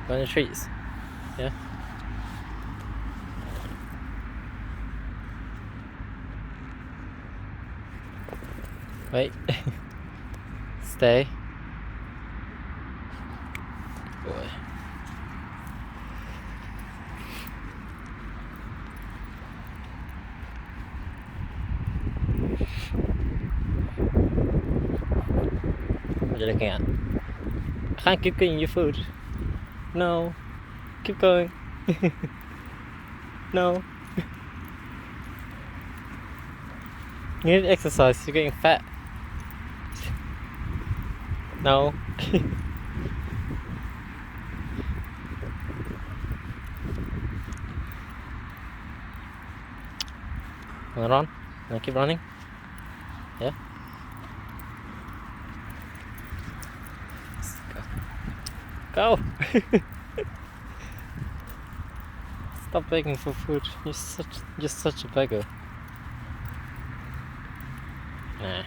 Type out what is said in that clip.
Go in the trees. Yeah. Wait. Stay. Boy. What are you looking at? I can't keep getting your food. No. Keep going. No. You need to exercise. You're getting fat. No. Wanna run? Wanna keep running? Yeah? Let's go. Go! Stop begging for food. You're such a beggar. Nah.